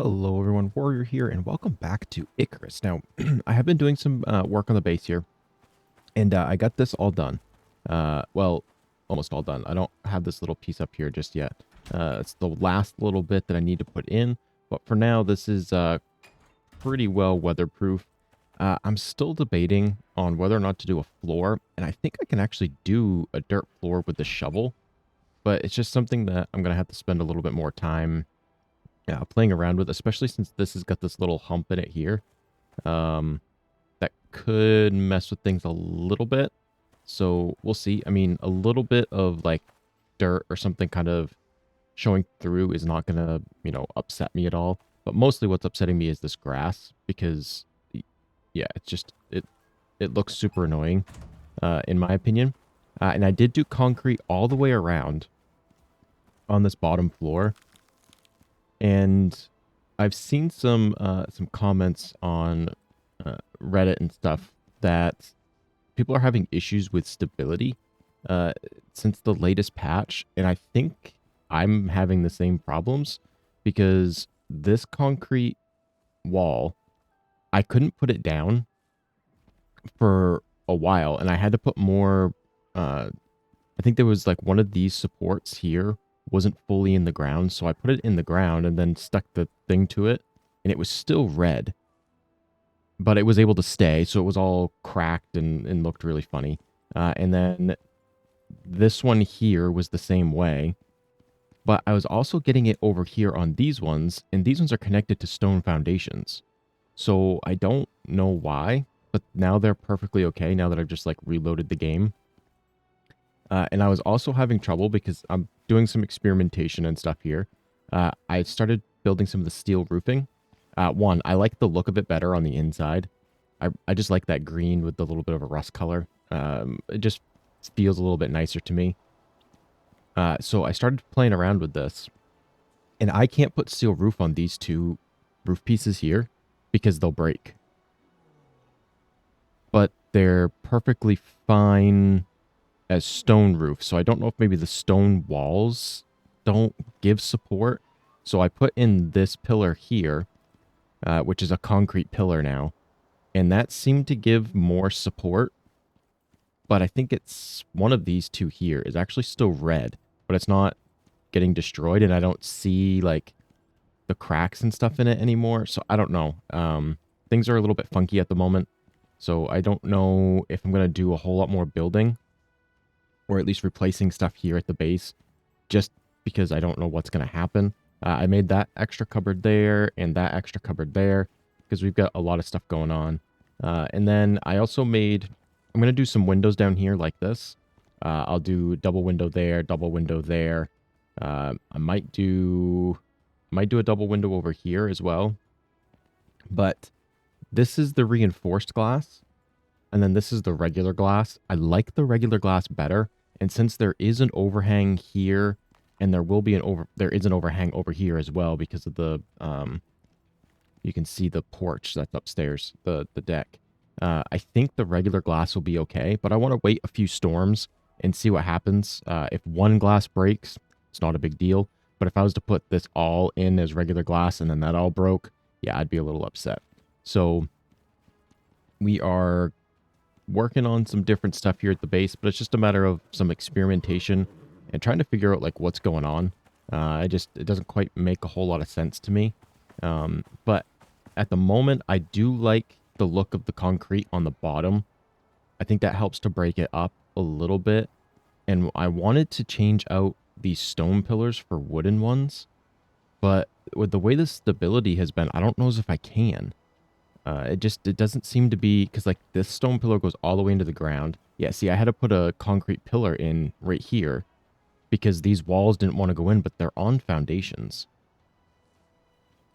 Hello everyone, Warrior here, and welcome back to Icarus. Now, I have been doing some work on the base here, and I got this all done. Well, almost all done. I don't have this little piece up here just yet. It's the last little bit that I need to put in, but for now, this is pretty well weatherproof. I'm still debating on whether or not to do a floor, and I think I can actually do a dirt floor with the shovel, but it's just something that I'm going to have to spend a little bit more time playing around with, especially since this has got this little hump in it here. That could mess with things a little bit. So we'll see. I mean, a little bit of like dirt or something kind of showing through is not going to, upset me at all. But mostly what's upsetting me is this grass because, yeah, it's just, it looks super annoying, in my opinion. And I did do concrete all the way around on this bottom floor. And I've seen some comments on Reddit and stuff that people are having issues with stability since the latest patch, and I think I'm having the same problems because this concrete wall, I couldn't put it down for a while, and I had to put more. I think there was like one of these supports here wasn't fully in the ground, so I put it in the ground and then stuck the thing to it, and it was still red, but it was able to stay, so it was all cracked and looked really funny. And then this one here was the same way, but I was also getting it over here on these ones, and these ones are connected to stone foundations. So I don't know why, but now they're perfectly okay now that I've just like reloaded the game. And I was also having trouble because I'm doing some experimentation and stuff here. I started building some of the steel roofing. One, I like the look of it better on the inside. I just like that green with the little bit of a rust color. It just feels a little bit nicer to me. So I started playing around with this. And I can't put steel roof on these two roof pieces here because they'll break. But they're perfectly fine as stone roof. So I don't know if maybe the stone walls don't give support. So I put in this pillar here, which is a concrete pillar now. And that seemed to give more support. But I think it's one of these two here is actually still red, but it's not getting destroyed. And I don't see like the cracks and stuff in it anymore. So I don't know. Things are a little bit funky at the moment. So I don't know if I'm going to do a whole lot more building, or at least replacing stuff here at the base, just because I don't know what's going to happen. I made that extra cupboard there and that extra cupboard there because we've got a lot of stuff going on. And then I also made, I'm going to do some windows down here like this. I'll do double window there, double window there. I might do a double window over here as well. But this is the reinforced glass, and then this is the regular glass. I like the regular glass better. And since there is an overhang here, and there is an overhang over here as well because of the, you can see the porch that's upstairs, the deck. I think the regular glass will be okay, but I want to wait a few storms and see what happens. If one glass breaks, it's not a big deal. But if I was to put this all in as regular glass and then that all broke, yeah, I'd be a little upset. So we are working on some different stuff here at the base, but it's just a matter of some experimentation and trying to figure out like what's going on. It doesn't quite make a whole lot of sense to me. But at the moment, I do like the look of the concrete on the bottom. I think that helps to break it up a little bit. And I wanted to change out these stone pillars for wooden ones, but with the way the stability has been, I don't know as if I can. It doesn't seem to be, because like this stone pillar goes all the way into the ground. Yeah, see, I had to put a concrete pillar in right here because these walls didn't want to go in, but they're on foundations.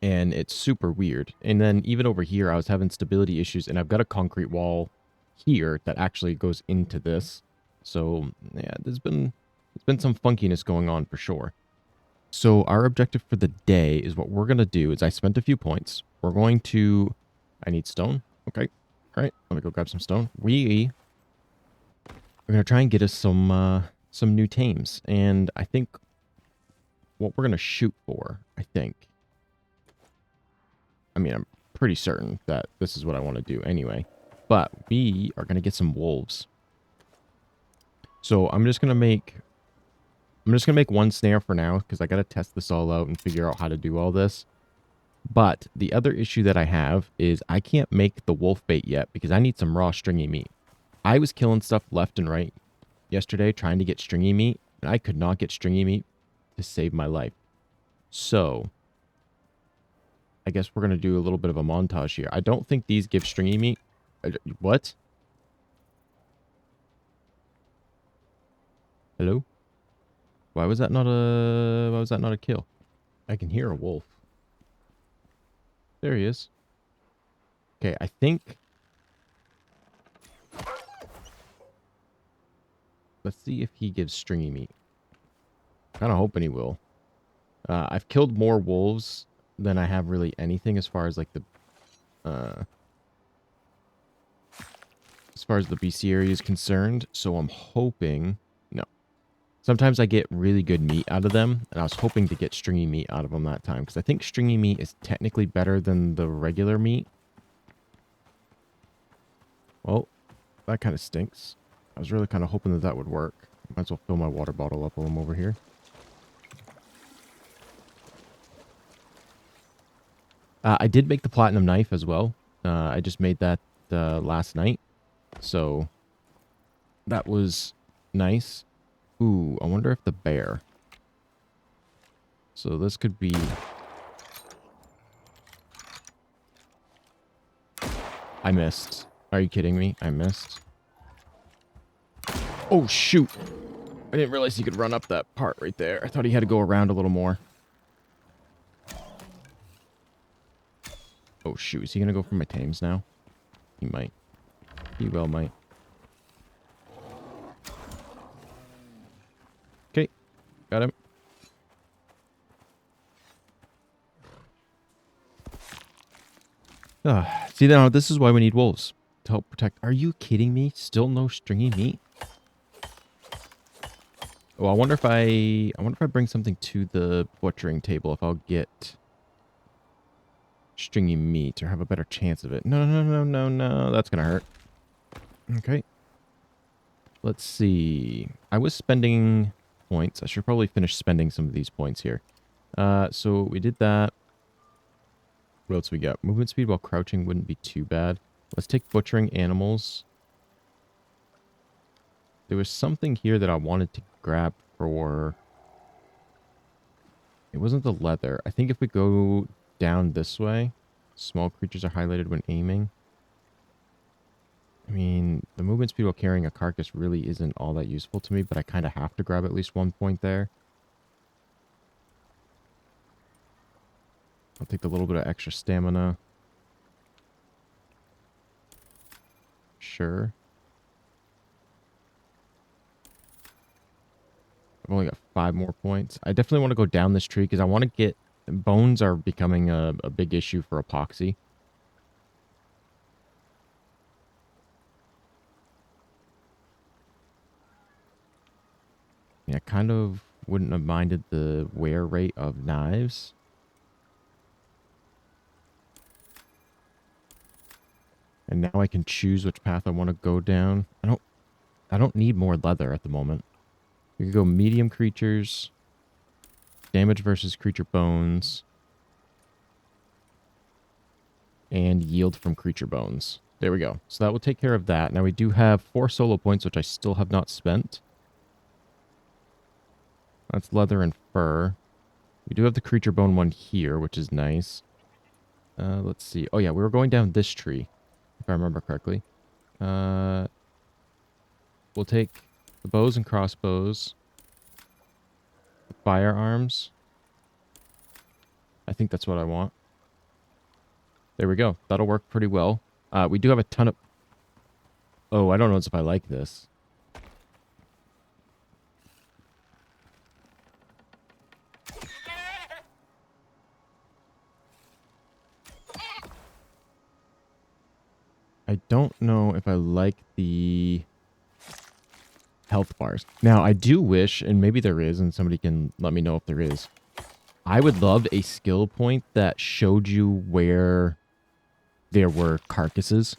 And it's super weird. And then even over here, I was having stability issues, and I've got a concrete wall here that actually goes into this. So yeah, there's been some funkiness going on for sure. So our objective for the day is what we're going to do is I spent a few points. We're going to, I need stone. Okay. All right. Let me go grab some stone. We're going to try and get us some new tames. And I think what we're going to shoot for, I think, I mean, I'm pretty certain that this is what I want to do anyway. But we are going to get some wolves. So I'm just going to make one snare for now because I got to test this all out and figure out how to do all this. But the other issue that I have is I can't make the wolf bait yet because I need some raw stringy meat. I was killing stuff left and right yesterday trying to get stringy meat, and I could not get stringy meat to save my life. So I guess we're going to do a little bit of a montage here. I don't think these give stringy meat. What? Hello? Why was that not a kill? I can hear a wolf. There he is. Okay, I think... Let's see if he gives stringy meat. Kind of hoping he will. I've killed more wolves than I have really anything as far as like the... as far as the BC area is concerned. So I'm hoping... No. Sometimes I get really good meat out of them. And I was hoping to get stringy meat out of them that time. Because I think stringy meat is technically better than the regular meat. Well, that kind of stinks. I was really kind of hoping that that would work. Might as well fill my water bottle up while I'm over here. I did make the platinum knife as well. I just made that last night. So that was nice. Ooh, I wonder if the bear. So this could be... I missed. Are you kidding me? I missed. Oh, shoot. I didn't realize he could run up that part right there. I thought he had to go around a little more. Oh, shoot. Is he going to go for my tames now? He might. He well might. Okay. Got him. See, now this is why we need wolves. To help protect. Are you kidding me? Still no stringy meat? Oh, I wonder if I bring something to the butchering table, if I'll get stringy meat or have a better chance of it. No. That's going to hurt. Okay. Let's see. I was spending points. I should probably finish spending some of these points here. So we did that. What else we got? Movement speed while crouching wouldn't be too bad. Let's take butchering animals. There was something here that I wanted to grab for... It wasn't the leather. I think if we go down this way, small creatures are highlighted when aiming. I mean, the movement speed while carrying a carcass really isn't all that useful to me, but I kind of have to grab at least 1 point there. I'll take a little bit of extra stamina. Sure. I've only got 5 more points. I definitely want to go down this tree because I want to get... Bones are becoming a big issue for epoxy. Yeah, I kind of wouldn't have minded the wear rate of knives. And now I can choose which path I want to go down. I don't need more leather at the moment. We could go medium creatures, damage versus creature bones, and yield from creature bones. There we go. So that will take care of that. Now we do have 4 solo points, which I still have not spent. That's leather and fur. We do have the creature bone one here, which is nice. Let's see. Oh yeah, we were going down this tree, if I remember correctly. We'll take the bows and crossbows. The firearms. I think that's what I want. There we go. That'll work pretty well. We do have a ton of... Oh, I don't know if I like this. I don't know if I like the health bars. Now, I do wish, and maybe there is, and somebody can let me know if there is. I would love a skill point that showed you where there were carcasses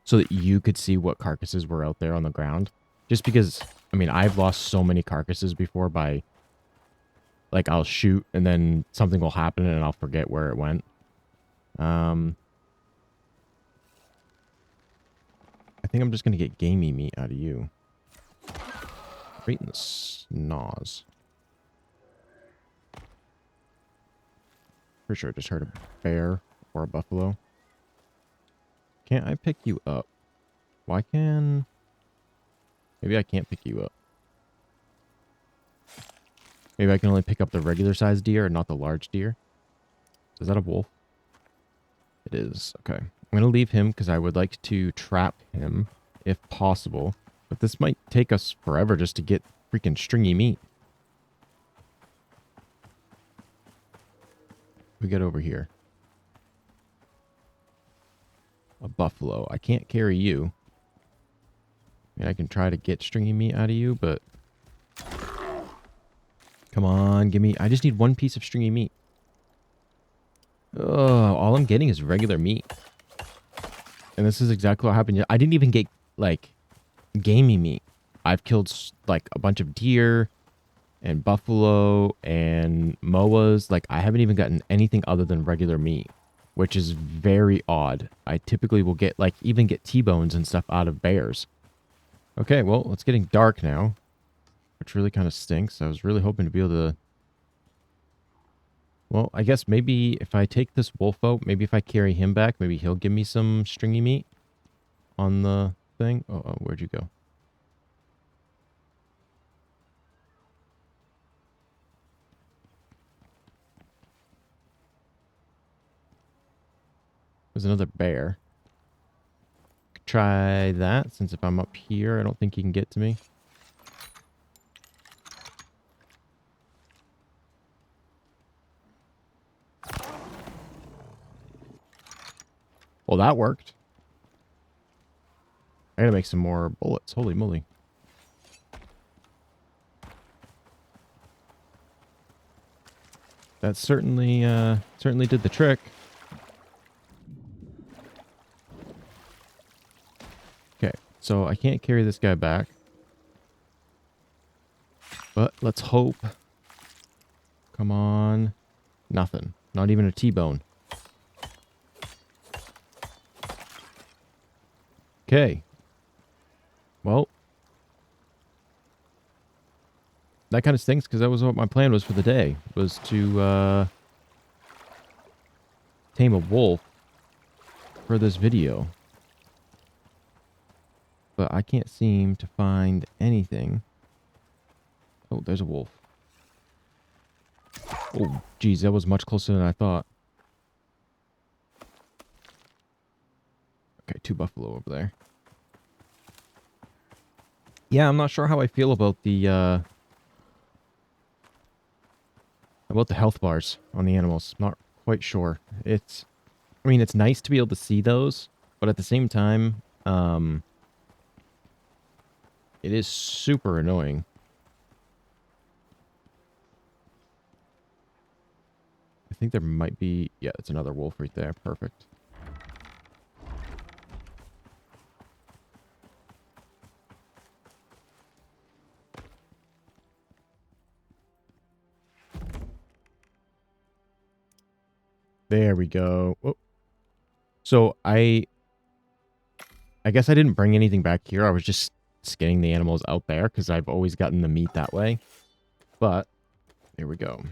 so that you could see what carcasses were out there on the ground. Just because, I mean, I've lost so many carcasses before by, like, I'll shoot and then something will happen and I'll forget where it went. I think I'm just going to get gamey meat out of you. Right in the snoz. Pretty sure I just heard a bear or a buffalo. Can't I pick you up? Why can... Maybe I can't pick you up. Maybe I can only pick up the regular sized deer and not the large deer. Is that a wolf? It is. Okay. I'm going to leave him because I would like to trap him if possible. But this might take us forever just to get freaking stringy meat. We get over here. A buffalo. I can't carry you. I mean, I can try to get stringy meat out of you, but... Come on, give me... I just need one piece of stringy meat. Oh, all I'm getting is regular meat. And this is exactly what happened. I didn't even get, like, gamey meat. I've killed, like, a bunch of deer and buffalo and moas. Like, I haven't even gotten anything other than regular meat, which is very odd. I typically will get, like, even get T-bones and stuff out of bears. Okay, well, it's getting dark now, which really kind of stinks. I was really hoping to be able to... Well, I guess maybe if I take this wolf out, maybe if I carry him back, maybe he'll give me some stringy meat on the thing. Oh, where'd you go? There's another bear. Try that, since if I'm up here, I don't think he can get to me. Well, that worked. I gotta make some more bullets. Holy moly. That certainly did the trick. Okay, so I can't carry this guy back. But let's hope. Come on. Nothing. Not even a T-bone. Okay. Well. That kind of stinks because that was what my plan was for the day. Was to tame a wolf for this video. But I can't seem to find anything. Oh, there's a wolf. Oh, geez, that was much closer than I thought. Okay, 2 buffalo over there. Yeah, I'm not sure how I feel about the health bars on the animals. Not quite sure. I mean, it's nice to be able to see those, but at the same time, it is super annoying. I think there might be... Yeah, it's another wolf right there. Perfect. There we go. Oh. So I guess I didn't bring anything back here. I was just skinning the animals out there because I've always gotten the meat that way. But here we go.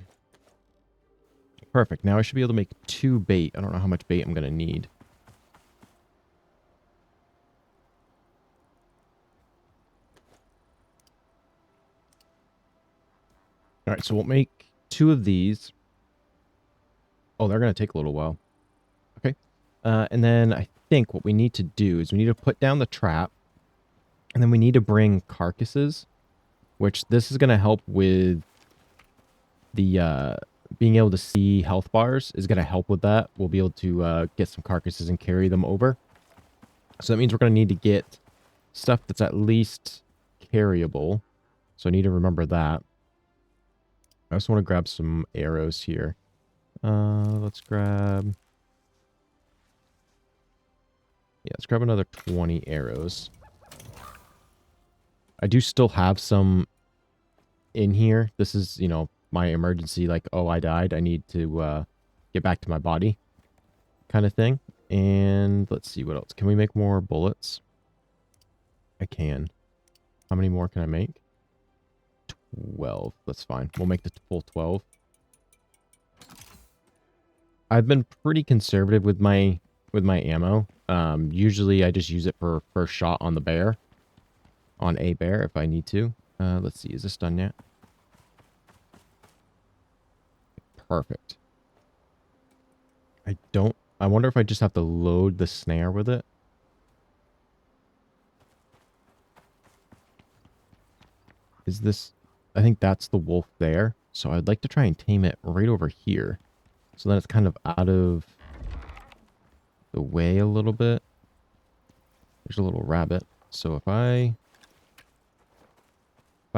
Perfect. Now I should be able to make 2 bait. I don't know how much bait I'm going to need. All right, so we'll make 2 of these. Oh, they're going to take a little while. Okay. And then I think what we need to do is we need to put down the trap. And then we need to bring carcasses, which this is going to help with the being able to see health bars is going to help with that. We'll be able to get some carcasses and carry them over. So that means we're going to need to get stuff that's at least carryable. So I need to remember that. I also want to grab some arrows here. Let's grab... Yeah, let's grab another 20 arrows. I do still have some in here. This is, you know, my emergency, like, oh, I died. I need to get back to my body kind of thing. And let's see what else. Can we make more bullets? I can. How many more can I make? 12. That's fine. We'll make the full 12. I've been pretty conservative with my ammo. Usually I just use it for first shot on the bear. On a bear if I need to. Let's see. Is this done yet? Perfect. I wonder if I just have to load the snare with it. Is this... I think that's the wolf there. So I'd like to try and tame it right over here. So then it's kind of out of the way a little bit. There's a little rabbit. So if I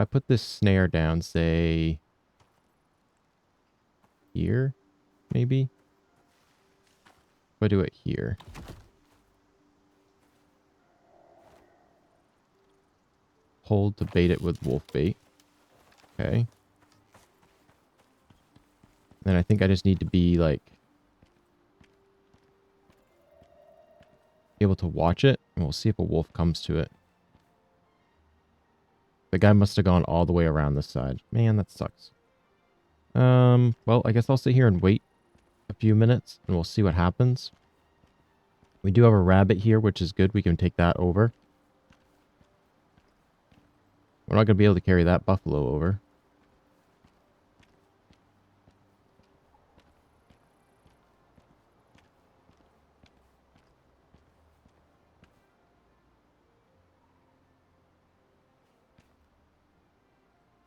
put this snare down, say here, maybe? If I do it here. Hold to bait it with wolf bait. Okay. Then I think I just need to be like able to watch it, and we'll see if a wolf comes to it. The guy must have gone all the way around this side. Man, that sucks. Well, I guess I'll sit here and wait a few minutes, and we'll see what happens. We do have a rabbit here, which is good. We can take that over. We're not going to be able to carry that buffalo over.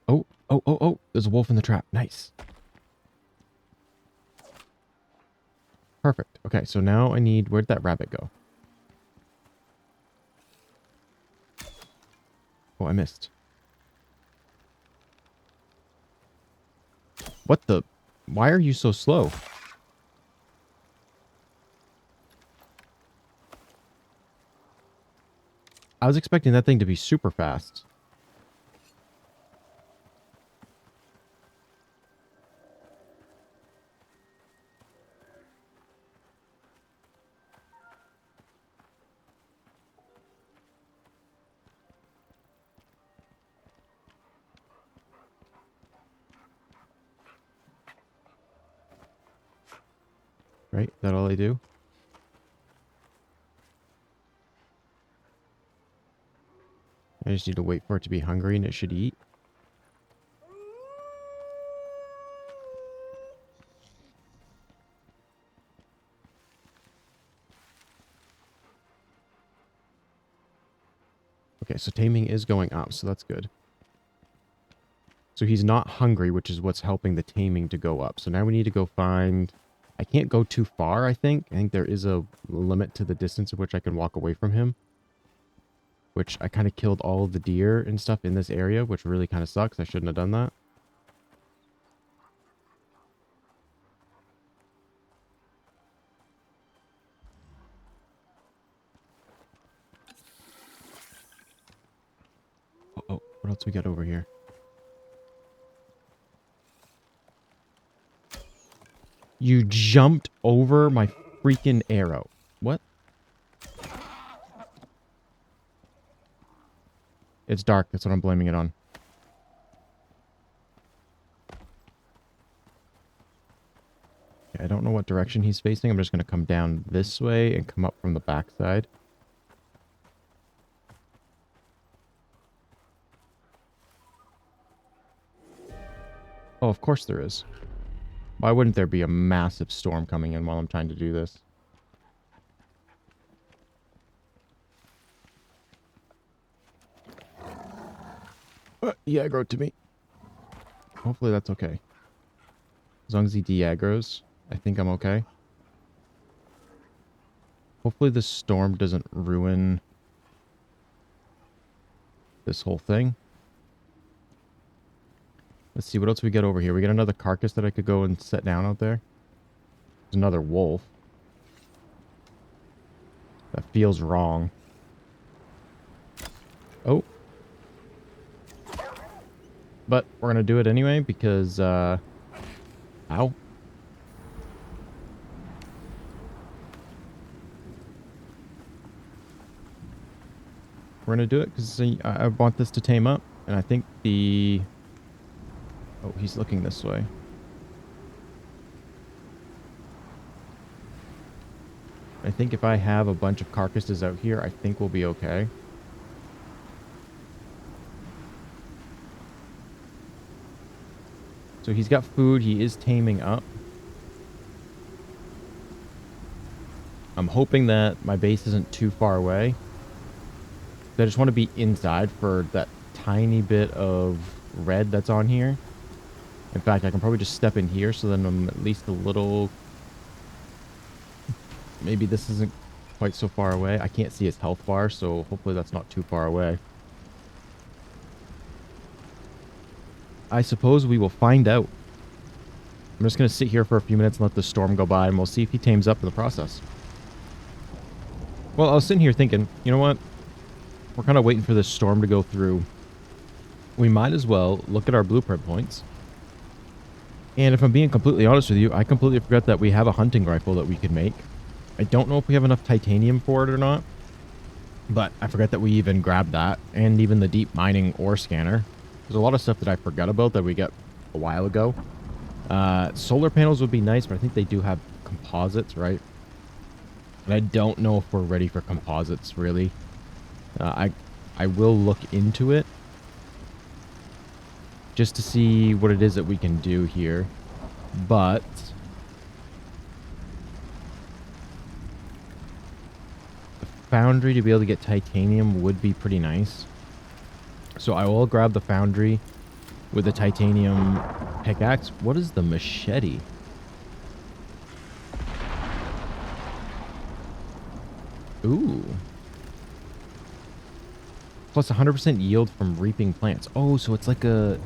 Oh, oh, oh, oh. There's a wolf in the trap. Nice. Perfect. Okay, so now I need... Where'd that rabbit go? Oh, I missed. What the... Why are you so slow? I was expecting that thing to be super fast. Right? Is that all I do? I just need to wait for it to be hungry and it should eat. Okay, so taming is going up, so that's good. So he's not hungry, which is what's helping the taming to go up. So now we need to go find... I can't go too far, I think. I think there is a limit to the distance at which I can walk away from him. Which I kind of killed all of the deer and stuff in this area, which really kind of sucks. I shouldn't have done that. Oh, what else we got over here? You jumped over my freaking arrow. What? It's dark. That's what I'm blaming it on. Okay, I don't know what direction he's facing. I'm just going to come down this way and come up from the backside. Oh, of course there is. Why wouldn't there be a massive storm coming in while I'm trying to do this? He aggroed to me. Hopefully that's okay. As long as he de-aggroes, I think I'm okay. Hopefully this storm doesn't ruin this whole thing. Let's see what else we get over here. We got another carcass that I could go and set down out there. There's another wolf. That feels wrong. Oh. But we're going to do it anyway because, ow. We're going to do it because I want this to tame up. And I think the... Oh, he's looking this way. I think if I have a bunch of carcasses out here, I think we'll be okay. So he's got food. He is taming up. I'm hoping that my base isn't too far away. I just want to be inside for that tiny bit of red that's on here. In fact, I can probably just step in here so then I'm at least a little... Maybe this isn't quite so far away. I can't see his health bar, so hopefully that's not too far away. I suppose we will find out. I'm just going to sit here for a few minutes and let the storm go by, and we'll see if he tames up in the process. Well, I was sitting here thinking, you know what? We're kind of waiting for this storm to go through. We might as well look at our blueprint points. And if I'm being completely honest with you, I completely forgot that we have a hunting rifle that we could make. I don't know if we have enough titanium for it or not, but I forgot that we even grabbed that, and even the deep mining ore scanner. There's a lot of stuff that I forgot about that we got a while ago. Solar panels would be nice, but I think they do have composites, right? And I don't know if we're ready for composites, really. I will look into it just to see what it is that we can do here. But the foundry to be able to get titanium would be pretty nice. So I will grab the foundry with the titanium pickaxe. What is the machete? Ooh. Plus 100% yield from reaping plants. Oh, so it's like a...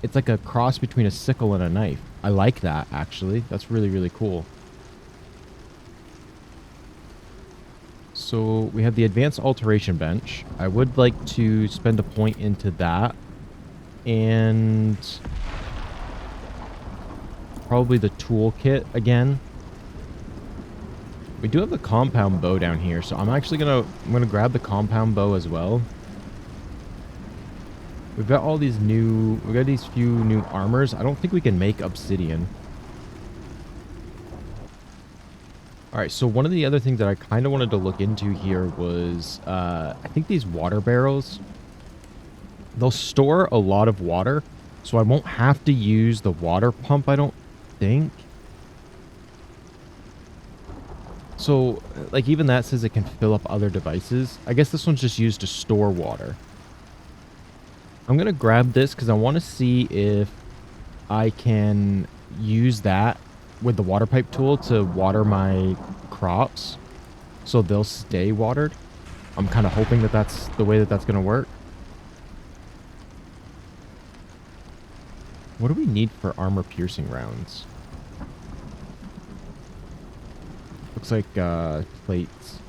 It's like a cross between a sickle and a knife. I like that, actually. That's really, really cool. So we have the advanced alteration bench. I would like to spend a point into that. And probably the toolkit again. We do have the compound bow down here, so I'm actually gonna grab the compound bow as well. We've got all these new, we've got these few new armors. I don't think we can make obsidian. All right, so one of the other things that I kind of wanted to look into here was, I think these water barrels, they'll store a lot of water, so I won't have to use the water pump, I don't think. So, like, even that says it can fill up other devices. I guess this one's just used to store water. I'm going to grab this because I want to see if I can use that with the water pipe tool to water my crops so they'll stay watered. I'm kind of hoping that that's the way that that's going to work. What do we need for armor piercing rounds? Looks like plates.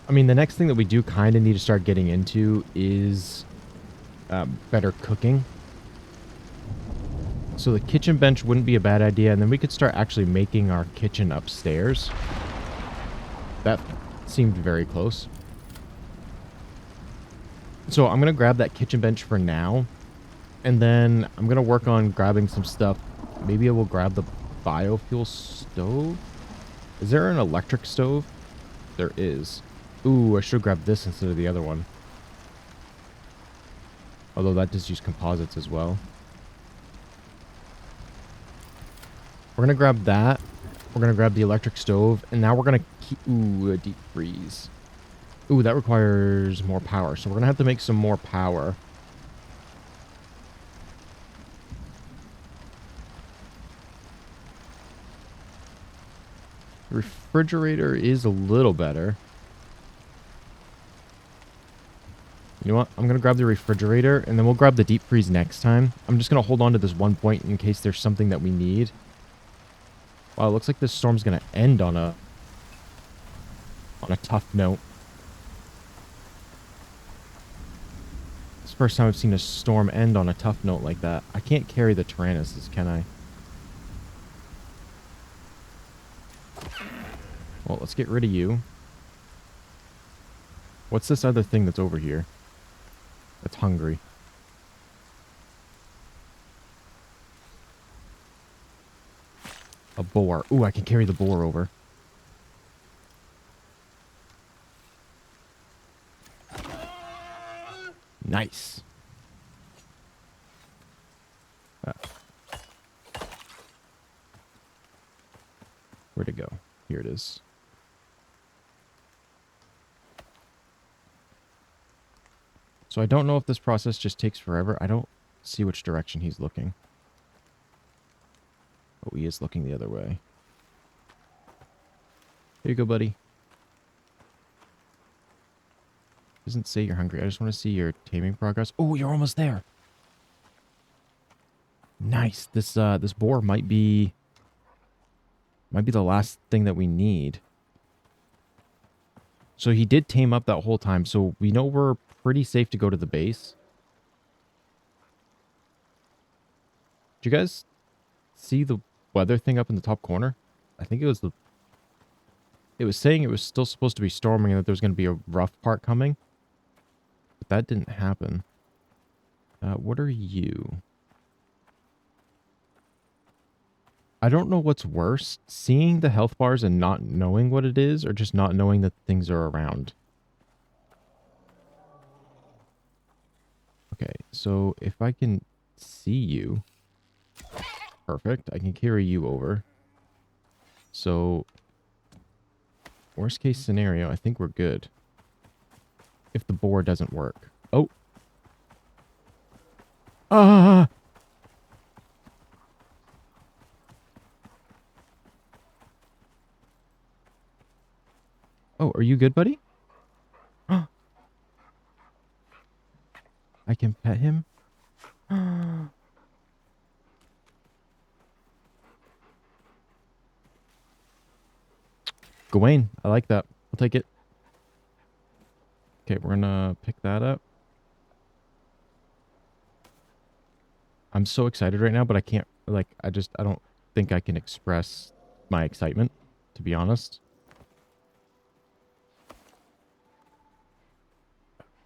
I mean, the next thing that we do kind of need to start getting into is better cooking. So the kitchen bench wouldn't be a bad idea, and then we could start actually making our kitchen upstairs. That seemed very close. So I'm going to grab that kitchen bench for now, and then I'm going to work on grabbing some stuff. Maybe I will grab the biofuel stove. Is there an electric stove? There is. Ooh, I should have grabbed this instead of the other one. Although that does use composites as well. We're going to grab that. We're going to grab the electric stove. And now we're going to keep... Ooh, a deep freeze. Ooh, that requires more power. So we're going to have to make some more power. The refrigerator is a little better. You know what? I'm going to grab the refrigerator, and then we'll grab the deep freeze next time. I'm just going to hold on to this one point in case there's something that we need. Wow, it looks like this storm's going to end on a tough note. It's the first time I've seen a storm end on a tough note like that. I can't carry the Tyrannuses, can I? Well, let's get rid of you. What's this other thing that's over here? That's hungry. A boar. Ooh, I can carry the boar over. Nice. Where'd it go? Here it is. So I don't know if this process just takes forever. I don't see which direction he's looking. Oh, he is looking the other way. Here you go, buddy. Doesn't say you're hungry. I just want to see your taming progress. Oh, you're almost there. Nice. This boar might be the last thing that we need. So he did tame up that whole time, so we know we're pretty safe to go to the base. Did you guys see the weather thing up in the top corner? I think it was it was saying it was still supposed to be storming and that there was going to be a rough part coming. But that didn't happen. What are you? I don't know what's worse, seeing the health bars and not knowing what it is, or just not knowing that things are around. Okay, so if I can see you, perfect. I can carry you over. So, worst case scenario, I think we're good. If the boar doesn't work. Oh! Ah! Oh, are you good, buddy? I can pet him? Gawain, I like that. I'll take it. Okay, we're gonna pick that up. I'm so excited right now, but I can't, like, I don't think I can express my excitement, to be honest.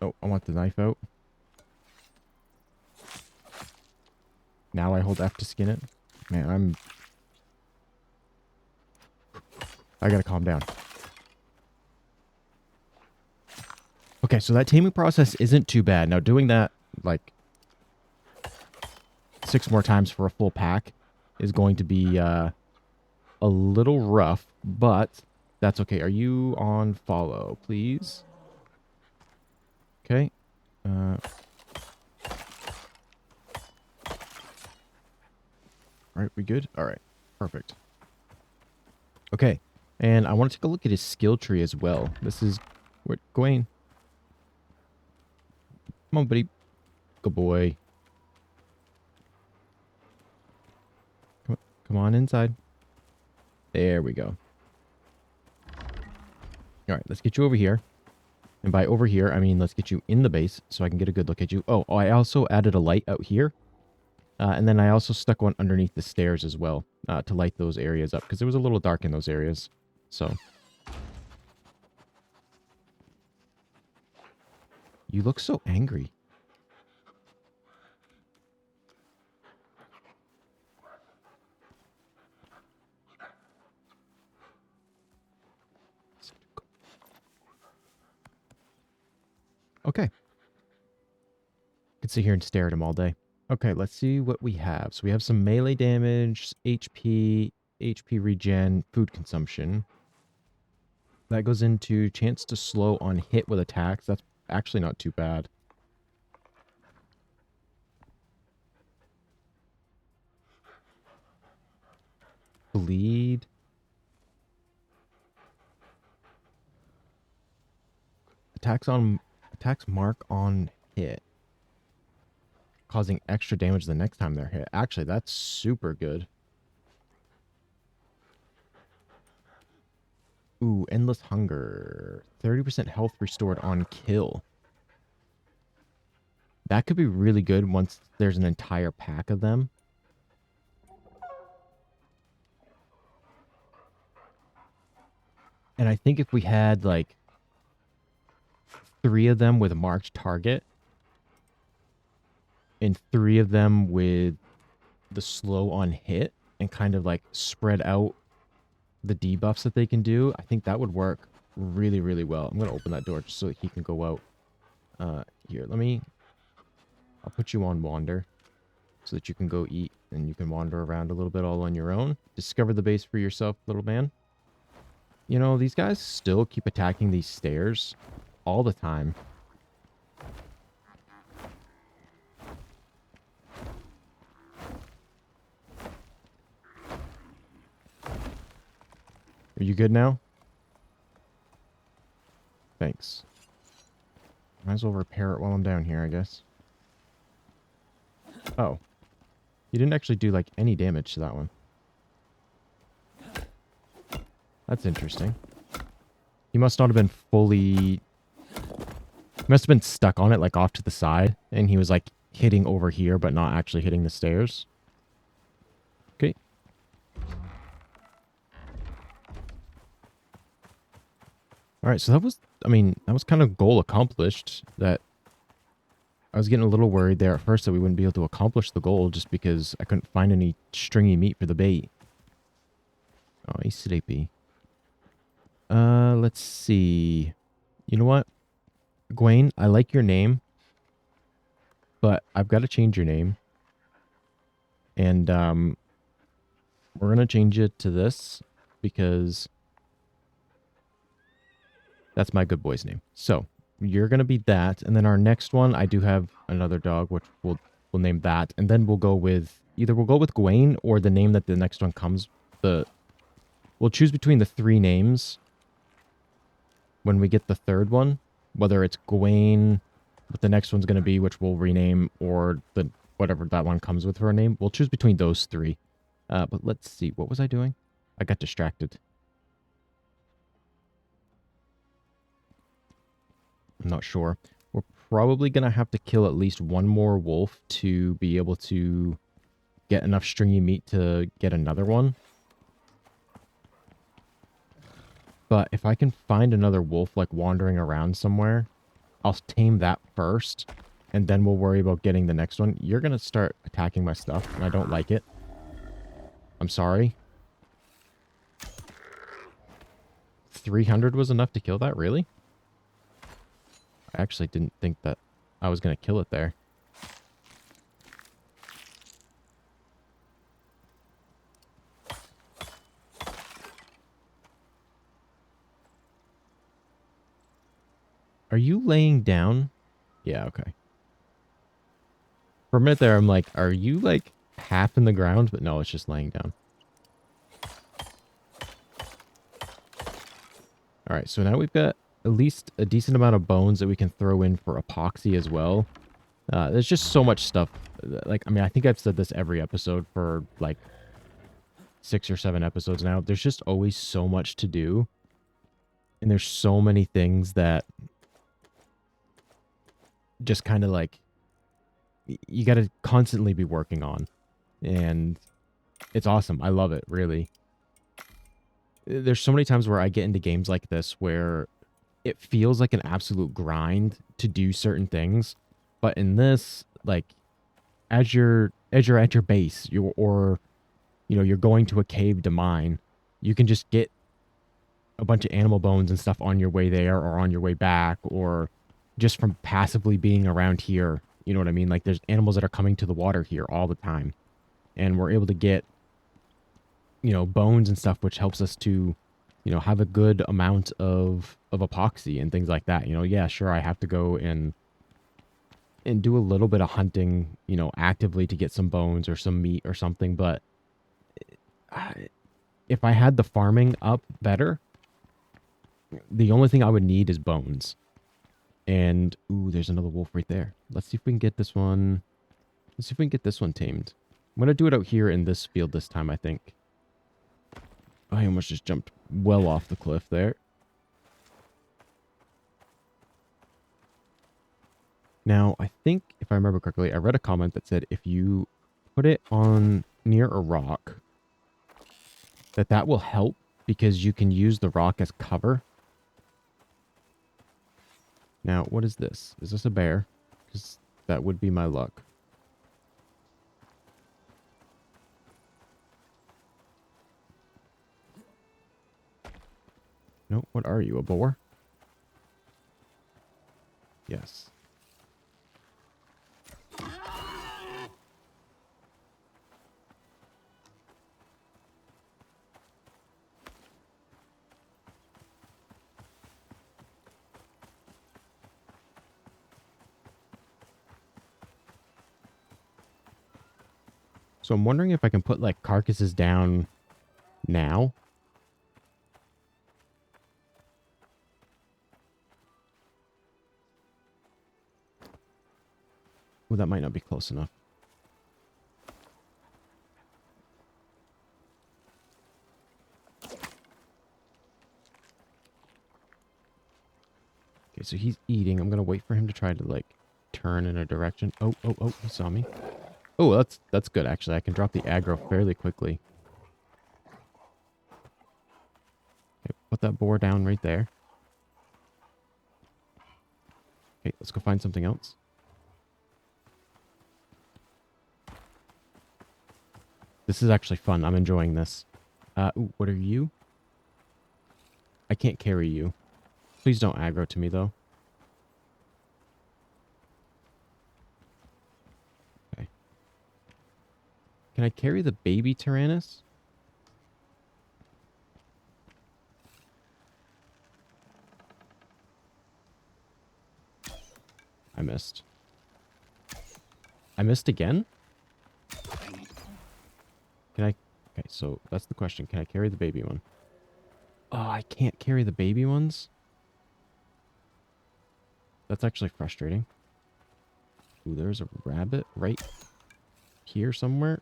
Oh, I want the knife out. Now I hold F to skin it. Man, I gotta calm down. Okay, so that taming process isn't too bad. Now, doing that, like, 6 more times for a full pack is going to be a little rough, but that's okay. Are you on follow, please? Okay. All right, we good? All right, perfect. Okay, and I want to take a look at his skill tree as well. This is... Where, Gawain? Come on, buddy. Good boy. Come on inside. There we go. All right, let's get you over here. And by over here, I mean let's get you in the base so I can get a good look at you. Oh, I also added a light out here. And then I also stuck one underneath the stairs as well to light those areas up because it was a little dark in those areas. So. You look so angry. Okay. Could sit here and stare at him all day. Okay, let's see what we have. So we have some melee damage, HP, HP regen, food consumption. That goes into chance to slow on hit with attacks. That's actually not too bad. Bleed. Attacks attacks mark on hit, causing extra damage the next time they're hit. Actually, that's super good. Ooh, Endless Hunger. 30% health restored on kill. That could be really good once there's an entire pack of them. And I think if we had, like, 3 of them with a marked target, and 3 of them with the slow on hit, and kind of, like, spread out the debuffs that they can do, I think that would work really, really well. I'm going to open that door just so that he can go out. Here, I'll put you on Wander so that you can go eat and you can wander around a little bit all on your own. Discover the base for yourself, little man. You know, these guys still keep attacking these stairs all the time. Are you good now? Thanks. Might as well repair it while I'm down here, I guess. Oh. You didn't actually do, like, any damage to that one. That's interesting. He must not have been fully... He must have been stuck on it, like, off to the side. And he was, like, hitting over here, but not actually hitting the stairs. Okay. Alright, so that was... I mean, that was kind of goal accomplished. That... I was getting a little worried there at first that we wouldn't be able to accomplish the goal just because I couldn't find any stringy meat for the bait. Oh, he's sleepy. Let's see. You know what? Gwaine, I like your name, but I've got to change your name. And, we're going to change it to this because that's my good boy's name. So, you're going to be that. And then our next one, I do have another dog, which we'll name that. And then we'll go with, either we'll go with Gwaine or the name that the next one comes. We'll choose between the 3 names when we get the third one, whether it's Gwaine, what the next one's going to be, which we'll rename, or the whatever that one comes with for a name. We'll choose between those 3. But let's see. What was I doing? I got distracted. I'm not sure. We're probably going to have to kill at least one more wolf to be able to get enough stringy meat to get another one. But if I can find another wolf, like, wandering around somewhere, I'll tame that first, and then we'll worry about getting the next one. You're going to start attacking my stuff, and I don't like it. I'm sorry. 300 was enough to kill that? Really? I actually didn't think that I was going to kill it there. Are you laying down? Yeah, okay. For a minute there, I'm like, are you, like, half in the ground? But no, it's just laying down. Alright, so now we've got at least a decent amount of bones that we can throw in for epoxy as well. There's just so much stuff. Like, I mean, I think I've said this every episode for, like, 6 or 7 episodes now. There's just always so much to do. And there's so many things that just kind of, like, you got to constantly be working on. And it's awesome. I love it, really. There's so many times where I get into games like this where it feels like an absolute grind to do certain things. But in this, like, as you're at your base, or you're going to a cave to mine, you can just get a bunch of animal bones and stuff on your way there or on your way back, or just from passively being around here. You know what I mean? Like, there's animals that are coming to the water here all the time. And we're able to get, bones and stuff, which helps us to, have a good amount of epoxy and things like that. Yeah, sure, I have to go and do a little bit of hunting, actively to get some bones or some meat or something. But if I had the farming up better, the only thing I would need is bones. And, ooh, there's another wolf right there. Let's see if we can get this one. Let's see if we can get this one tamed. I'm going to do it out here in this field this time, I think. I almost just jumped well off the cliff there. Now, I think, if I remember correctly, I read a comment that said if you put it on near a rock, that will help because you can use the rock as cover. Now, what is this? Is this a bear? Because that would be my luck. No, what are you, a boar? Yes. So I'm wondering if I can put, like, carcasses down now. Oh, that might not be close enough. Okay, so he's eating. I'm going to wait for him to try to, like, turn in a direction. Oh, oh, oh, he saw me. Oh, that's good, actually. I can drop the aggro fairly quickly. Okay, put that boar down right there. Okay, let's go find something else. This is actually fun. I'm enjoying this. Ooh, what are you? I can't carry you. Please don't aggro to me, though. Okay. Can I carry the baby Tyrannus? I missed. I missed again? Can I... Okay, so that's the question. Can I carry the baby one? Oh, I can't carry the baby ones? That's actually frustrating. Ooh, there's a rabbit right here somewhere.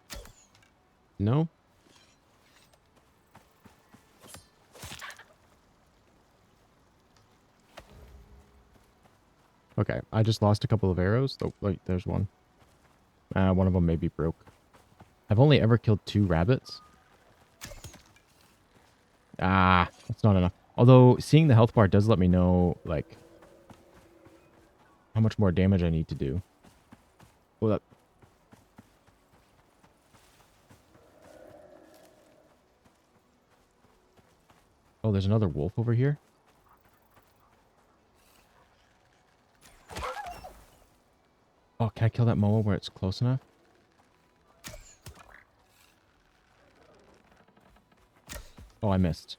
No? Okay, I just lost a couple of arrows. Oh, wait, there's one. One of them maybe broke. I've only ever killed 2 rabbits. Ah, that's not enough. Although, seeing the health bar does let me know, like, how much more damage I need to do. Oh, that... Oh, there's another wolf over here. Oh, can I kill that moa where it's close enough? Oh, I missed.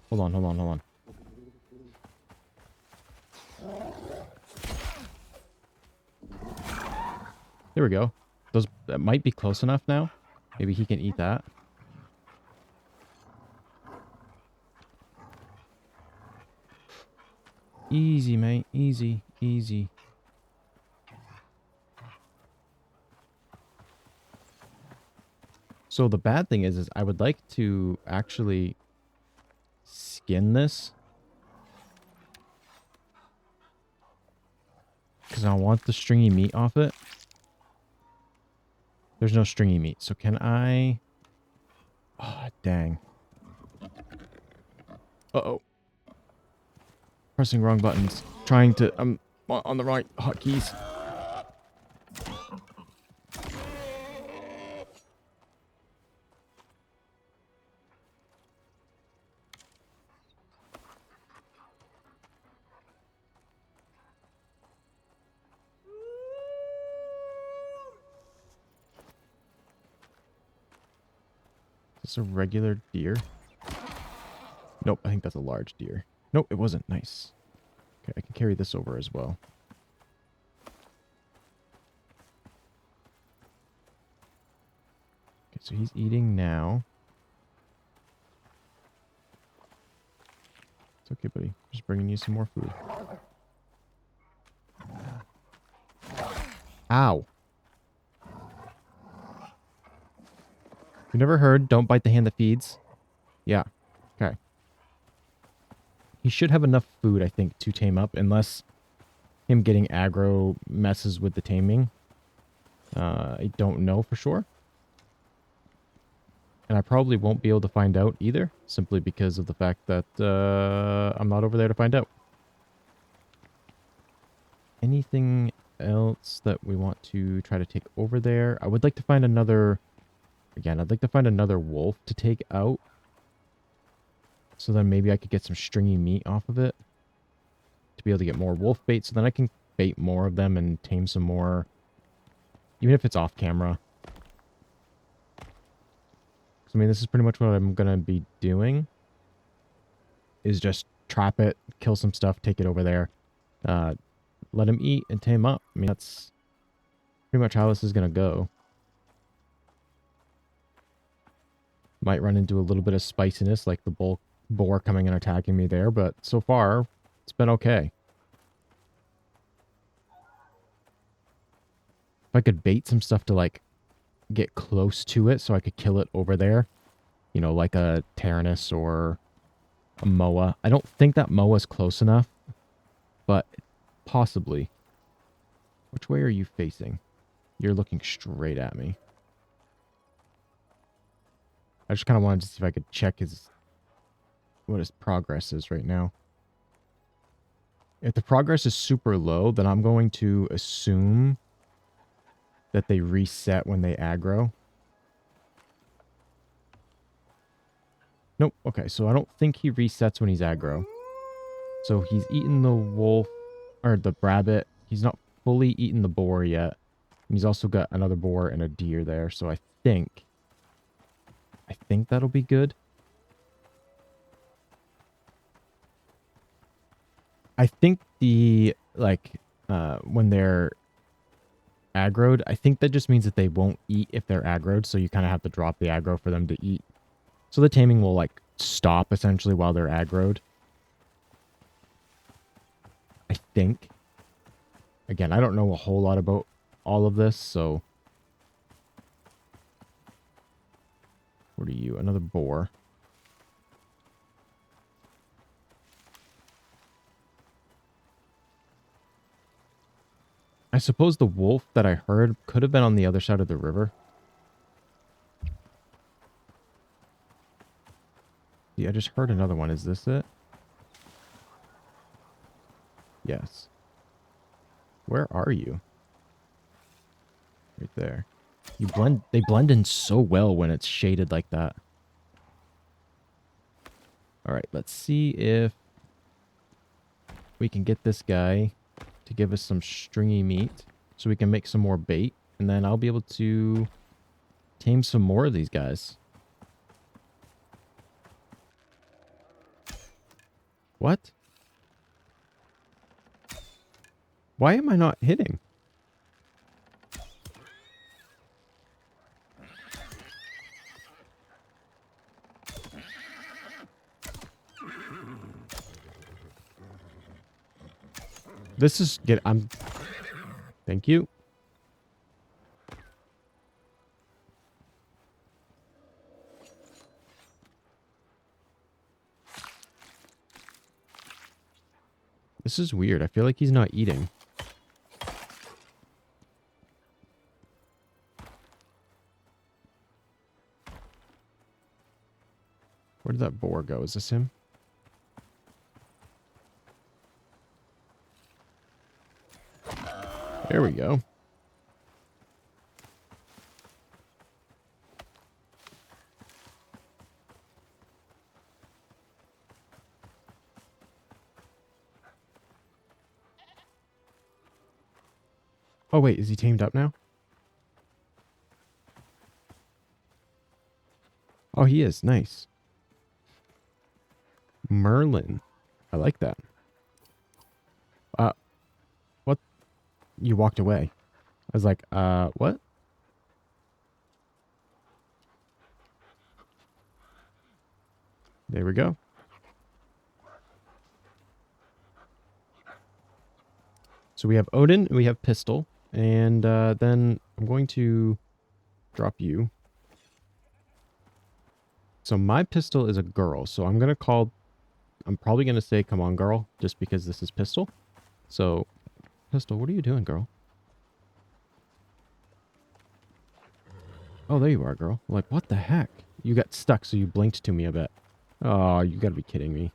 Hold on, hold on, hold on. There we go. That might be close enough now. Maybe he can eat that. Easy, mate. Easy, easy. So the bad thing is I would like to actually skin this. Because I want the stringy meat off it. There's no stringy meat. So can I... Oh, dang. Uh-oh. Pressing wrong buttons. Trying to... I'm on the right hotkeys. Is this a regular deer? Nope, I think that's a large deer. Nope, it wasn't. Nice. Okay, I can carry this over as well. Okay, so he's eating now. It's okay, buddy. Just bringing you some more food. Ow. You never heard, don't bite the hand that feeds? Yeah. Okay. He should have enough food, I think, to tame up, unless him getting aggro messes with the taming. I don't know for sure. And I probably won't be able to find out either, simply because of the fact that I'm not over there to find out. Anything else that we want to try to take over there? I would like to find another... Again, I'd like to find another wolf to take out. So then maybe I could get some stringy meat off of it. To be able to get more wolf bait. So then I can bait more of them and tame some more. Even if it's off camera. I mean, this is pretty much what I'm going to be doing. Is just trap it, kill some stuff, take it over there. Let him eat and tame up. I mean, that's pretty much how this is going to go. Might run into a little bit of spiciness, like the boar coming and attacking me there, but so far, it's been okay. If I could bait some stuff to, like, get close to it so I could kill it over there, you know, like a Tyrannus or a Moa. I don't think that Moa's close enough, but possibly. Which way are you facing? You're looking straight at me. I just kind of wanted to see if I could check what his progress is right now. If the progress is super low, then I'm going to assume that they reset when they aggro. Nope. Okay, so I don't think he resets when he's aggro. So he's eaten the wolf, or the rabbit. He's not fully eaten the boar yet. And he's also got another boar and a deer there. So I think that'll be good. I think when they're aggroed, I think that just means that they won't eat if they're aggroed. So you kind of have to drop the aggro for them to eat. So the taming will, like, stop essentially while they're aggroed. I think. Again, I don't know a whole lot about all of this, so... What are you? Another boar. I suppose the wolf that I heard could have been on the other side of the river. Yeah, I just heard another one. Is this it? Yes. Where are you? Right there. They blend in so well when it's shaded like that. Alright, let's see if we can get this guy to give us some stringy meat so we can make some more bait, and then I'll be able to tame some more of these guys. What? Why am I not hitting? This is thank you. This is weird. I feel like he's not eating. Where did that boar go? Is this him? There we go. Oh, wait. Is he tamed up now? Oh, he is. Nice. Merlin. I like that. What? You walked away. I was like, what? There we go. So we have Odin and we have Pistol. And then I'm going to drop you. So my pistol is a girl. So I'm going to call, I'm probably going to say, come on, girl, just because this is pistol. So, pistol, what are you doing, girl? Oh, there you are, girl. Like, what the heck? You got stuck, so you blinked to me a bit. Oh, you gotta be kidding me.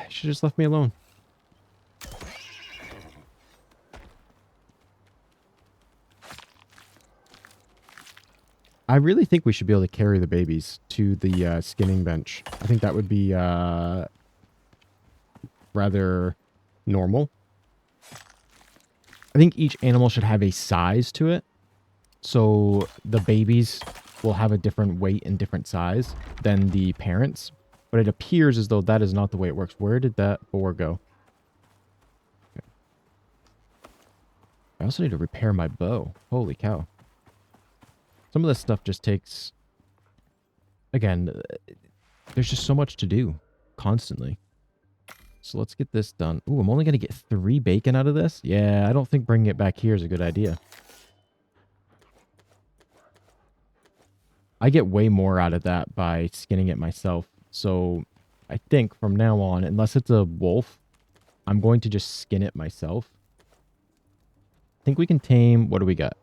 Should just left me alone. I really think we should be able to carry the babies to the skinning bench. I think that would be rather normal. I think each animal should have a size to it. So the babies will have a different weight and different size than the parents. But it appears as though that is not the way it works. Where did that boar go? Okay. I also need to repair my bow. Holy cow. Some of this stuff just takes... Again, there's just so much to do constantly. So let's get this done. Ooh, I'm only going to get 3 bacon out of this? Yeah, I don't think bringing it back here is a good idea. I get way more out of that by skinning it myself. So I think from now on, unless it's a wolf, I'm going to just skin it myself. I think we can tame... What do we got?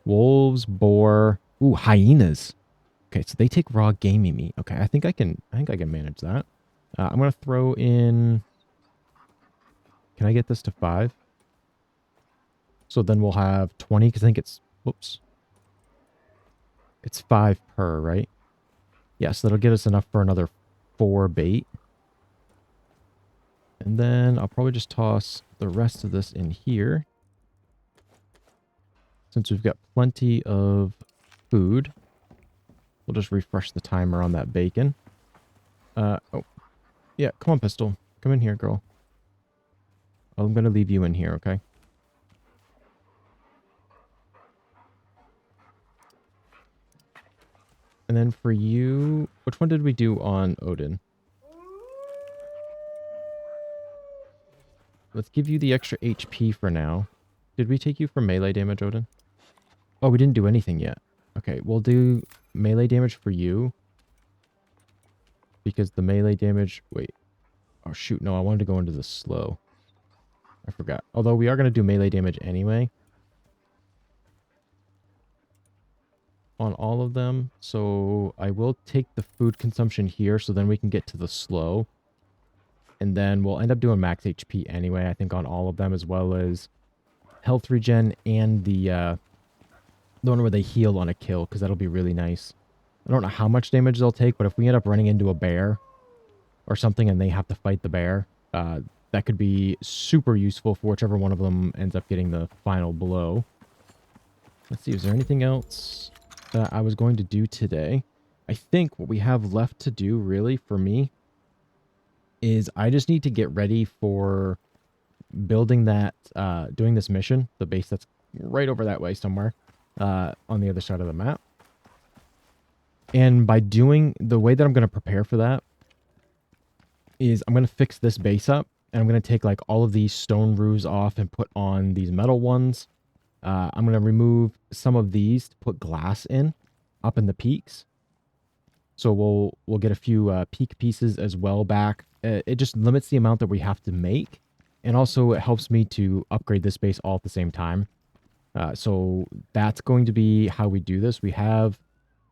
Wolves, boar... Ooh, hyenas. Okay, so they take raw gamey meat. Okay, I think I can manage that. I'm going to throw in... Can I get this to 5? So then we'll have 20, because I think it's... Whoops. It's 5 per, right? Yeah, so that'll get us enough for another 4 bait. And then I'll probably just toss the rest of this in here. Since we've got plenty of food, we'll just refresh the timer on that bacon. Oh, yeah, come on, Pistol. Come in here, girl. I'm going to leave you in here, okay? And then for you, which one did we do on Odin? Let's give you the extra HP for now. Did we take you for melee damage, Odin? Oh, we didn't do anything yet. Okay, we'll do melee damage for you. Because the melee damage... Wait. Oh, shoot. No, I wanted to go into the slow. I forgot. Although we are going to do melee damage anyway. On all of them. So I will take the food consumption here so then we can get to the slow. And then we'll end up doing max HP anyway, I think, on all of them, as well as health regen and the one where they heal on a kill, because that'll be really nice. I don't know how much damage they'll take, but if we end up running into a bear or something and they have to fight the bear, that could be super useful for whichever one of them ends up getting the final blow. Let's see, is there anything else that I was going to do today? I think what we have left to do, really, for me, is I just need to get ready for building that, doing this mission, the base that's right over that way somewhere, on the other side of the map. And by doing, the way that I'm going to prepare for that is I'm going to fix this base up, and I'm going to take like all of these stone roofs off and put on these metal ones. I'm going to remove some of these to put glass in up in the peaks. So we'll get a few peak pieces as well back. It just limits the amount that we have to make. And also it helps me to upgrade this base all at the same time. So that's going to be how we do this. We have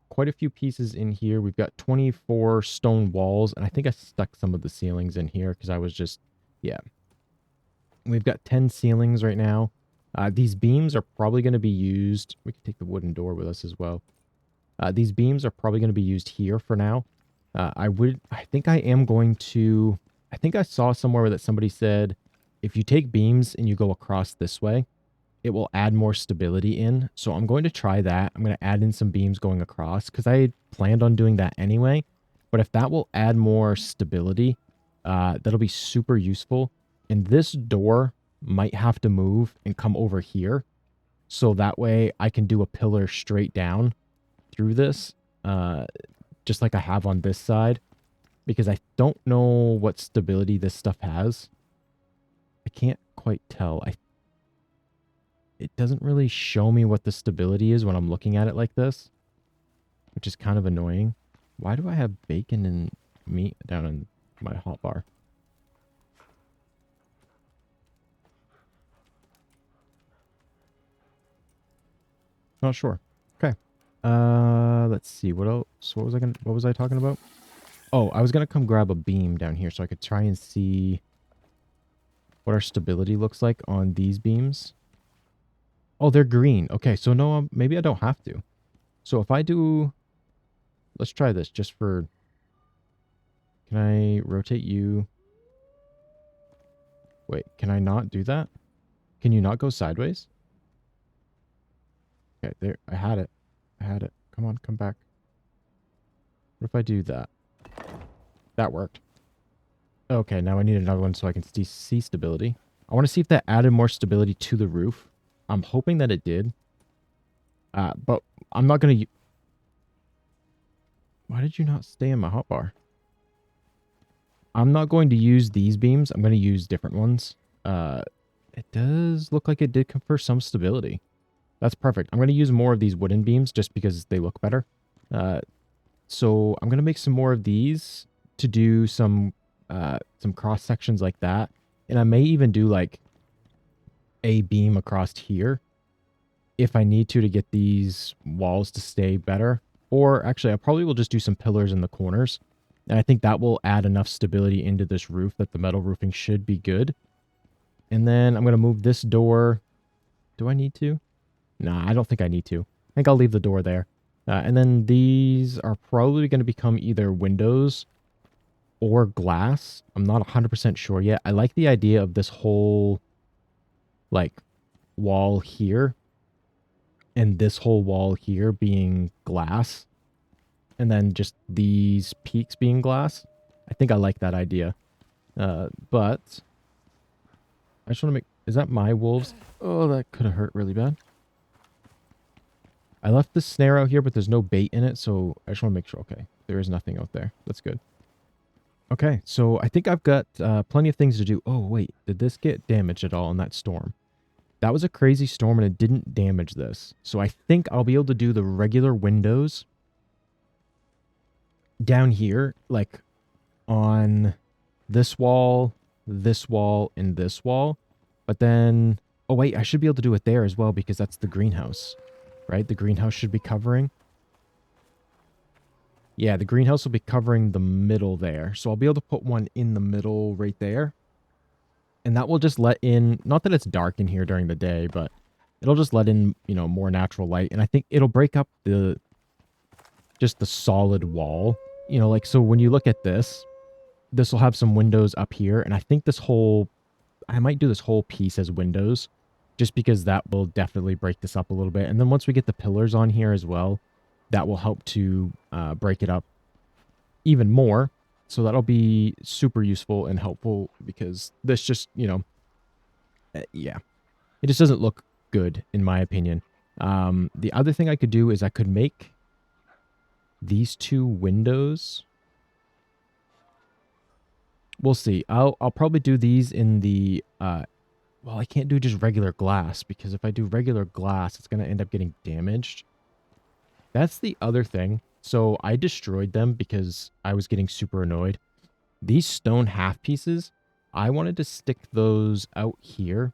quite a few pieces in here. We've got 24 stone walls. And I think I stuck some of the ceilings in here because I was just, yeah. We've got 10 ceilings right now. These beams are probably going to be used. We can take the wooden door with us as well. These beams are probably going to be used here for now. I think I am going to, I think I saw somewhere that somebody said, if you take beams and you go across this way, it will add more stability in. So I'm going to try that. I'm going to add in some beams going across because I planned on doing that anyway. But if that will add more stability, that'll be super useful. And this door might have to move and come over here. So that way I can do a pillar straight down through this, just like I have on this side. because I don't know what stability this stuff has. I can't quite tell. It doesn't really show me what the stability is when I'm looking at it like this, which is kind of annoying. Why do I have bacon and meat down in my hotbar? Not sure. Okay. Let's see. What else? What was I talking about? Oh, I was gonna come grab a beam down here so I could try and see what our stability looks like on these beams. Oh, they're green. Okay, so no, maybe I don't have to. So if I do, let's try this just for, can I rotate you? Wait, can I not do that? Can you not go sideways? Okay, there, I had it. I had it. Come on, come back. What if I do that? That worked. Okay, now I need another one so I can see stability. I want to see if that added more stability to the roof. I'm hoping that it did. But I'm not going to... Why did you not stay in my hotbar? I'm not going to use these beams. I'm going to use different ones. It does look like it did confer some stability. That's perfect. I'm going to use more of these wooden beams just because they look better. So I'm going to make some more of these to do some cross sections like that. And I may even do like a beam across here if I need to get these walls to stay better. Or actually, I probably will just do some pillars in the corners. And I think that will add enough stability into this roof that the metal roofing should be good. And then I'm going to move this door. Do I need to? Nah, I don't think I need to. I think I'll leave the door there. And then these are probably going to become either windows or glass. I'm not 100% sure yet. I like the idea of this whole, like, wall here and this whole wall here being glass. And then just these peaks being glass. I think I like that idea. But I just want to make... Is that my wolves? Oh, that could have hurt really bad. I left the snare out here, but there's no bait in it, so I just want to make sure. Okay, there is nothing out there. That's good. Okay, so I think I've got plenty of things to do. Oh, wait. Did this get damaged at all in that storm? That was a crazy storm, and it didn't damage this. So I think I'll be able to do the regular windows down here, like on this wall, and this wall. But then... Oh, wait. I should be able to do it there as well because that's the greenhouse. Right? The greenhouse should be covering. Yeah, the greenhouse will be covering the middle there. So I'll be able to put one in the middle right there. And that will just let in, not that it's dark in here during the day, but it'll just let in, you know, more natural light. And I think it'll break up just the solid wall. You know, like, so when you look at this will have some windows up here. And I think I might do this whole piece as windows. Just because that will definitely break this up a little bit. And then once we get the pillars on here as well, that will help to break it up even more. So that'll be super useful and helpful because this just, you know, yeah, it just doesn't look good in my opinion. The other thing I could do is I could make these two windows. We'll see. I'll probably do these in the... well, I can't do just regular glass because if I do regular glass, it's going to end up getting damaged. That's the other thing. So I destroyed them because I was getting super annoyed. These stone half pieces, I wanted to stick those out here.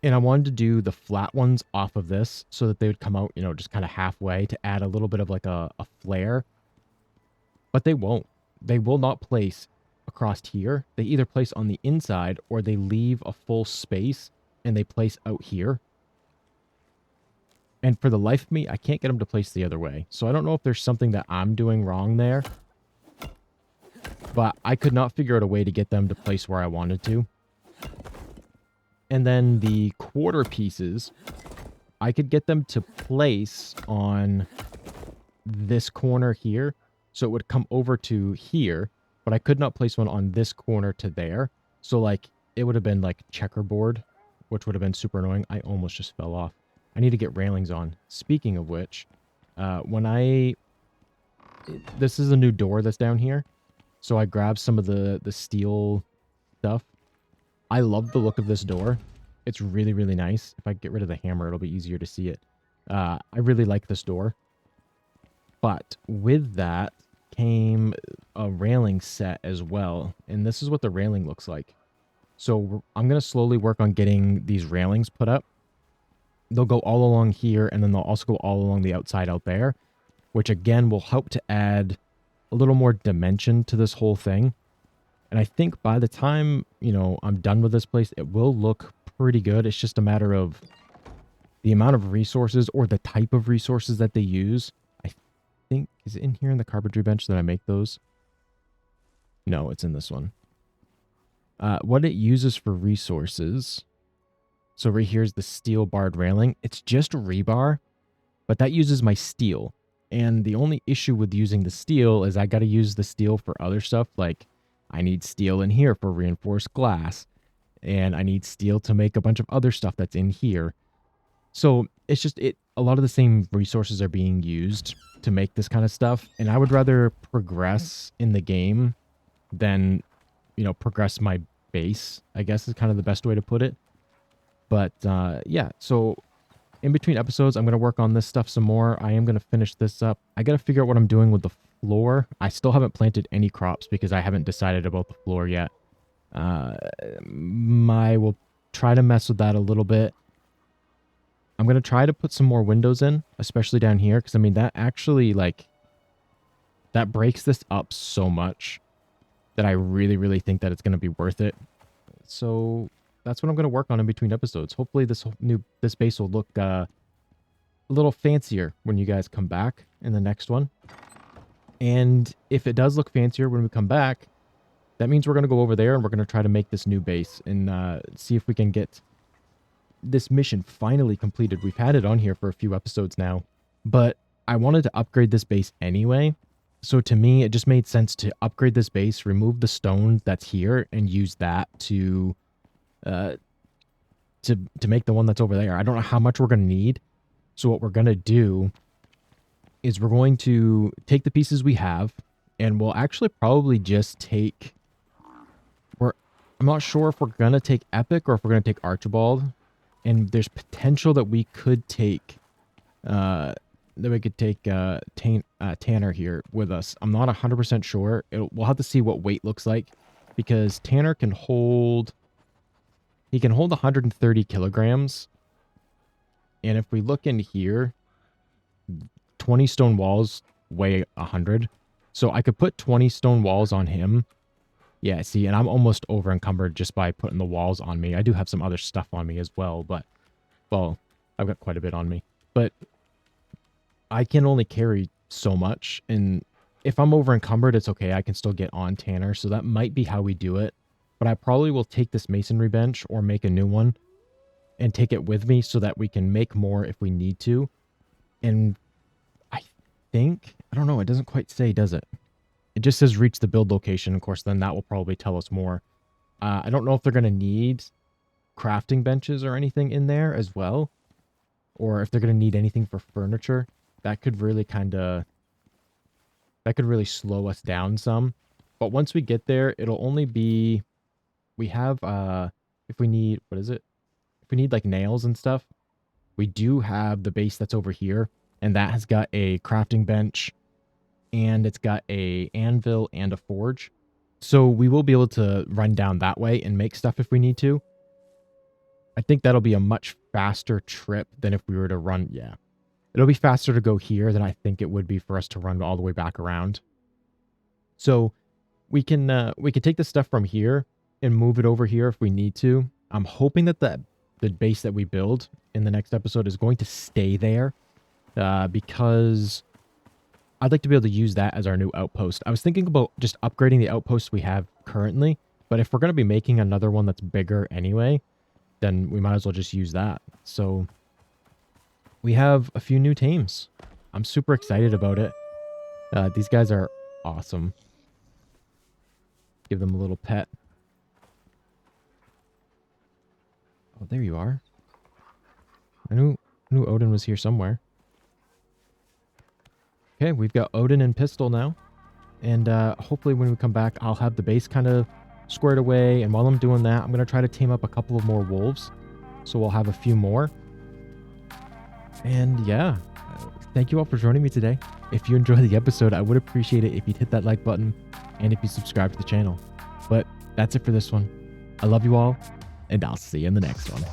And I wanted to do the flat ones off of this so that they would come out, you know, just kind of halfway to add a little bit of like a flare. But they won't. They will not place across here. They either place on the inside or they leave a full space and they place out here. And for the life of me, I can't get them to place the other way. So I don't know if there's something that I'm doing wrong there. But I could not figure out a way to get them to place where I wanted to. And then the quarter pieces, I could get them to place on this corner here. So it would come over to here. But I could not place one on this corner to there. So, like, it would have been, like, checkerboard, which would have been super annoying. I almost just fell off. I need to get railings on. Speaking of which, when I this is a new door that's down here. So I grabbed some of the steel stuff. I love the look of this door. It's really, really nice. If I get rid of the hammer, it'll be easier to see it. I really like this door. But with that came a railing set as well. And this is what the railing looks like. So I'm going to slowly work on getting these railings put up. They'll go all along here, and then they'll also go all along the outside out there, which again will help to add a little more dimension to this whole thing. And I think by the time, you know, I'm done with this place, it will look pretty good. It's just a matter of the amount of resources or the type of resources that they use. I think, is it in here in the carpentry bench that I make those? No, it's in this one. What it uses for resources. So right here's the steel barred railing. It's just rebar, but that uses my steel. And the only issue with using the steel is I got to use the steel for other stuff. Like I need steel in here for reinforced glass. And I need steel to make a bunch of other stuff that's in here. So it's just a lot of the same resources are being used to make this kind of stuff. And I would rather progress in the game than, you know, progress my base, I guess is kind of the best way to put it. But yeah, so in between episodes, I'm going to work on this stuff some more. I am going to finish this up. I got to figure out what I'm doing with the floor. I still haven't planted any crops because I haven't decided about the floor yet. I will try to mess with that a little bit. I'm going to try to put some more windows in, especially down here. Because, I mean, that actually, like, that breaks this up so much that I really, really think that it's going to be worth it. So that's what I'm going to work on in between episodes. Hopefully this base will look a little fancier when you guys come back in the next one. And if it does look fancier when we come back, that means we're going to go over there and we're going to try to make this new base and see if we can get this mission finally completed. We've had it on here for a few episodes now, but I wanted to upgrade this base anyway. So to me, it just made sense to upgrade this base, remove the stone that's here, and use that to make the one that's over there. I don't know how much we're going to need. So what we're going to do is we're going to take the pieces we have, and we'll actually probably just take... I'm not sure if we're going to take Epic or if we're going to take Archibald. And there's potential that we could take... Tanner here with us. I'm not 100% sure. We'll have to see what weight looks like, because Tanner can hold... He can hold 130 kilograms. And if we look in here, 20 stone walls weigh 100. So I could put 20 stone walls on him. Yeah, see, and I'm almost over encumbered just by putting the walls on me. I do have some other stuff on me as well, but, well, I've got quite a bit on me. But I can only carry so much, and if I'm over encumbered, it's okay. I can still get on Tanner, so that might be how we do it. But I probably will take this masonry bench or make a new one and take it with me so that we can make more if we need to. And I don't know, it doesn't quite say, does it? It just says reach the build location. Of course, then that will probably tell us more. I don't know if they're going to need crafting benches or anything in there as well, or if they're going to need anything for furniture. That could really slow us down some. But once we get there, it'll only be... We have, if we need, what is it? If we need like nails and stuff, we do have the base that's over here, and that has got a crafting bench, and it's got a anvil and a forge. So we will be able to run down that way and make stuff if we need to. I think that'll be a much faster trip than if we were to run, yeah. It'll be faster to go here than I think it would be for us to run all the way back around. So we can take the stuff from here and move it over here if we need to. I'm hoping that the base that we build in the next episode is going to stay there, because I'd like to be able to use that as our new outpost. I was thinking about just upgrading the outpost we have currently, but if we're going to be making another one that's bigger anyway, then we might as well just use that. So we have a few new tames. I'm super excited about it. These guys are awesome. Give them a little pet. Oh, there you are. I knew Odin was here somewhere. Okay, we've got Odin and Pistol now. And hopefully when we come back, I'll have the base kind of squared away. And while I'm doing that, I'm going to try to tame up a couple of more wolves. So we'll have a few more. And yeah, thank you all for joining me today. If you enjoyed the episode, I would appreciate it if you'd hit that like button and if you subscribe to the channel. But that's it for this one. I love you all, and I'll see you in the next one.